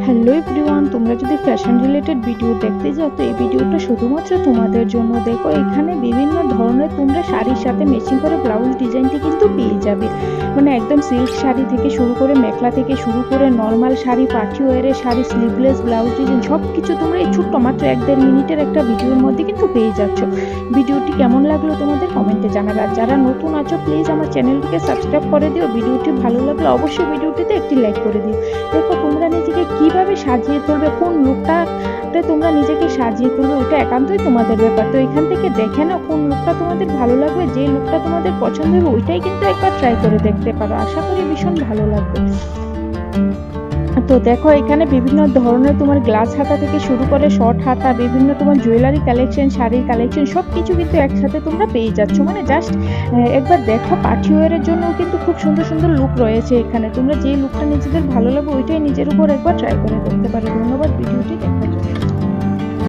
Hello everyone, তোমরা যদি fashion related video দেখতে যাও তো এই ভিডিওটা শুধুমাত্র তোমাদের জন্য। দেখো এখানে বিভিন্ন ধরনের তোমরা শাড়ির সাথে ম্যাচিং করে ব্লাউজ ডিজাইনটি কিন্তু পেয়ে যাবে। মানে একদম সিল্ক শাড়ি থেকে শুরু করে মেখলা থেকে শুরু করে নর্মাল শাড়ি, পার্টি ওয়ারের শাড়ি, স্লিভলেস ব্লাউজ ডিজাইন সব কিছু তোমরা এই ছোট্ট মাত্র 1-1.5 মিনিটের একটা ভিডিওর মধ্যে কিন্তু পেয়ে যাচ্ছ। ভিডিওটি কেমন লাগলো তোমাদের কমেন্টে জানাবে। আর যারা নতুন আছো প্লিজ আমার চ্যানেলটিকে সাবস্ক্রাইব করে দিও। ভিডিওটি ভালো লাগলে অবশ্যই ভিডিওটিতে একটি লাইক করে দিও। দেখো তোমরা নিজেকে কিভাবে সাজিয়ে তুলবে, কোন লুকটাতে তোমরা নিজেকে সাজিয়ে তুলবে ওটা একান্তই তোমাদের ব্যাপার। তো এখান থেকে দেখে নাও কোন লুকটা তোমাদের ভালো লাগবে, যে লুকটা তোমাদের পছন্দ হবে ওইটাই কিন্তু একবার ট্রাই করে দেখতে পারো। আশা করি ভীষণ ভালো লাগবে। তো দেখো এখানে বিভিন্ন ধরনের তোমার গ্লাস হাতা থেকে শুরু করে শর্ট হাতা, বিভিন্ন তোমার জুয়েলারি কালেকশন, শাড়ির কালেকশন সব কিছু কিন্তু একসাথে তোমরা পেয়ে যাচ্ছ। মানে জাস্ট একবার দেখো, পার্টি ওয়ারের জন্য কিন্তু খুব সুন্দর সুন্দর লুক রয়েছে এখানে। তোমরা যে লুকটা নিজেদের ভালো লাগবে ওইটাই নিজের উপর একবার ট্রাই করে দেখতে পারো। ধন্যবাদ ভিডিওটি দেখার জন্য।